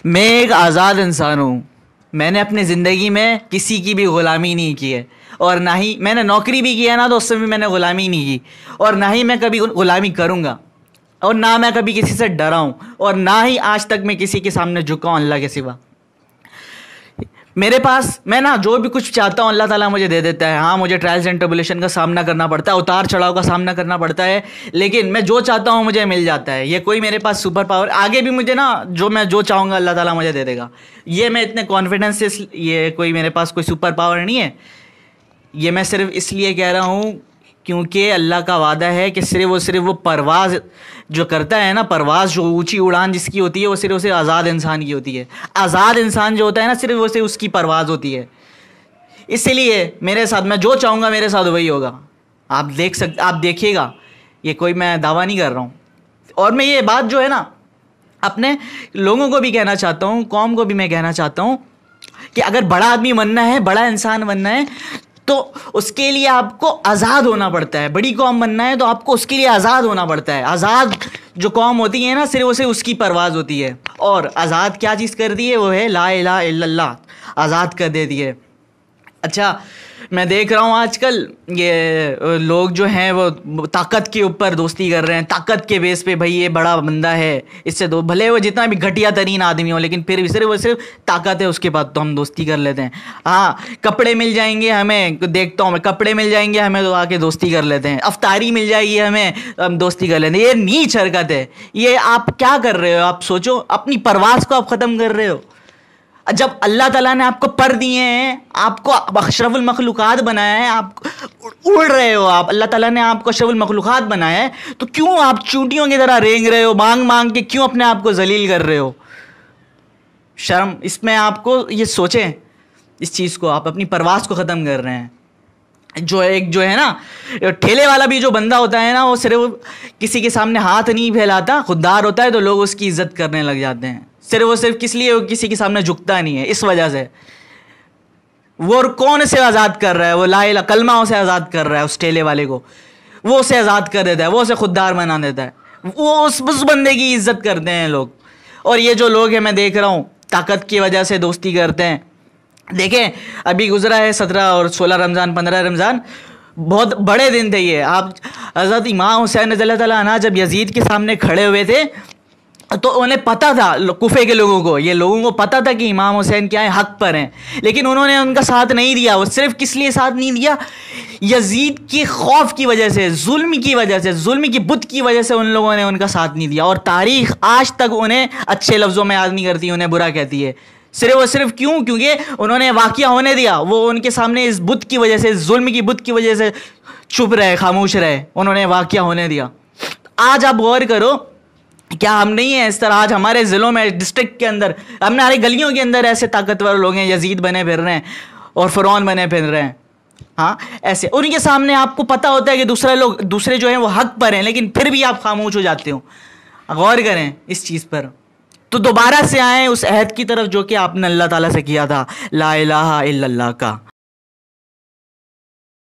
میں ایک آزاد انسان ہوں. میں نے اپنی زندگی میں کسی کی بھی غلامی نہیں کی ہے, اور نہ ہی میں نے نوکری بھی کی ہے نا تو اس سے بھی میں نے غلامی نہیں کی, اور نہ ہی میں کبھی غلامی کروں گا, اور نہ میں کبھی کسی سے ڈرا ہوں, اور نہ ہی آج تک میں کسی کے سامنے جھکا ہوں اللہ کے سوا. میرے پاس میں نا جو بھی کچھ چاہتا ہوں اللہ تعالیٰ مجھے دے دیتا ہے. ہاں مجھے ٹرائلز اینڈ ٹربولیشن کا سامنا کرنا پڑتا ہے, اتار چڑھاؤ کا سامنا کرنا پڑتا ہے, لیکن میں جو چاہتا ہوں مجھے مل جاتا ہے. یہ کوئی میرے پاس سپر پاور, آگے بھی مجھے نا جو چاہوں گا اللہ تعالیٰ مجھے دے دے گا. یہ میں اتنے کانفیڈنس سے, یہ کوئی میرے پاس کوئی سپر پاور نہیں ہے. یہ میں صرف اس لیے کہہ رہا ہوں کیونکہ اللہ کا وعدہ ہے کہ صرف وہ پرواز جو کرتا ہے نا, پرواز جو اونچی اڑان جس کی ہوتی ہے وہ صرف آزاد انسان کی ہوتی ہے. آزاد انسان جو ہوتا ہے نا صرف اس کی پرواز ہوتی ہے. اسی لیے میرے ساتھ میں جو چاہوں گا میرے ساتھ وہی ہوگا. آپ دیکھیے گا, یہ کوئی میں دعویٰ نہیں کر رہا ہوں. اور میں یہ بات جو ہے نا اپنے لوگوں کو بھی کہنا چاہتا ہوں, قوم کو بھی میں کہنا چاہتا ہوں کہ اگر بڑا آدمی بننا ہے, بڑا انسان بننا ہے تو اس کے لیے آپ کو آزاد ہونا پڑتا ہے. بڑی قوم بننا ہے تو آپ کو اس کے لیے آزاد ہونا پڑتا ہے. آزاد جو قوم ہوتی ہے نا صرف اس کی پرواز ہوتی ہے. اور آزاد کیا چیز کر دی ہے, وہ ہے لا الہ الا اللہ, آزاد کر دے دی ہے. اچھا میں دیکھ رہا ہوں آج کل یہ لوگ جو ہیں وہ طاقت کے اوپر دوستی کر رہے ہیں, طاقت کے بیس پہ. بھائی یہ بڑا بندہ ہے, اس سے دو, بھلے وہ جتنا بھی گھٹیا ترین آدمی ہو لیکن پھر بھی صرف طاقت ہے اس کے بعد تو ہم دوستی کر لیتے ہیں. ہاں کپڑے مل جائیں گے ہمیں, دیکھتا ہوں میں, کپڑے مل جائیں گے ہمیں تو آ کے دوستی کر لیتے ہیں. افطاری مل جائے گی ہمیں, ہم دوستی کر لیتے ہیں. یہ نیچ حرکت ہے. یہ آپ کیا کر رہے ہو, آپ سوچو, اپنی پرواز کو آپ ختم کر رہے ہو. جب اللہ تعالیٰ نے آپ کو پر دیے ہیں, آپ کو اشرف المخلوقات بنایا ہے, آپ اڑ رہے ہو, آپ اللہ تعالیٰ نے آپ کو اشرف المخلوقات بنایا ہے, تو کیوں آپ چونٹیوں کی طرح رینگ رہے ہو, مانگ مانگ کے کیوں اپنے آپ کو ذلیل کر رہے ہو؟ شرم, اس میں آپ کو یہ سوچیں, اس چیز کو آپ اپنی پرواز کو ختم کر رہے ہیں. جو ہے نا ٹھیلے والا بھی جو بندہ ہوتا ہے نا, وہ صرف کسی کے سامنے ہاتھ نہیں پھیلاتا, خوددار ہوتا ہے تو لوگ اس کی عزت کرنے لگ جاتے ہیں. صرف کس لیے وہ کسی کے سامنے جھکتا نہیں ہے, اس وجہ سے. وہ کون سے آزاد کر رہا ہے, وہ لا الہ کلمہ اسے آزاد کر رہا ہے, اس ٹھیلے والے کو وہ اسے آزاد کر دیتا ہے, وہ اسے خوددار بنا دیتا ہے, وہ اس بندے کی عزت کرتے ہیں لوگ. اور یہ جو لوگ ہیں میں دیکھ رہا ہوں طاقت کی وجہ سے دوستی کرتے ہیں. دیکھیں ابھی گزرا ہے 17 اور 16 رمضان, 15 رمضان, بہت بڑے دن تھے یہ. آپ حضرت امام حسین رضی اللہ تعالیٰ عنہ جب یزید کے سامنے کھڑے ہوئے تھے تو انہیں پتہ تھا, کوفے کے لوگوں کو پتہ تھا کہ امام حسین کیا ہے, حق پر ہیں, لیکن انہوں نے ان کا ساتھ نہیں دیا. وہ صرف کس لیے ساتھ نہیں دیا, یزید کے خوف کی وجہ سے, ظلم کی بت کی وجہ سے ان لوگوں نے ان کا ساتھ نہیں دیا. اور تاریخ آج تک انہیں اچھے لفظوں میں یاد نہیں کرتی, انہیں برا کہتی ہے. صرف کیوں, کیونکہ انہوں نے واقعہ ہونے دیا. وہ ان کے سامنے اس بت کی وجہ سے, ظلم کی بت کی وجہ سے چپ رہے, خاموش رہے, انہوں نے واقعہ ہونے دیا. آج آپ غور کرو, کیا ہم نہیں ہیں اس طرح؟ آج ہمارے ضلعوں میں, ڈسٹرکٹ کے اندر, ہمارے گلیوں کے اندر ایسے طاقتور لوگ ہیں, یزید بنے پھر رہے ہیں اور فرعون بنے پھر رہے ہیں. ہاں ایسے ان کے سامنے آپ کو پتہ ہوتا ہے کہ دوسرے جو ہیں وہ حق پر ہیں, لیکن پھر بھی آپ خاموش ہو جاتے ہو. غور کریں اس چیز پر. تو دوبارہ سے آئیں اس عہد کی طرف جو کہ آپ نے اللہ تعالیٰ سے کیا تھا, لا الہ الا اللہ کا.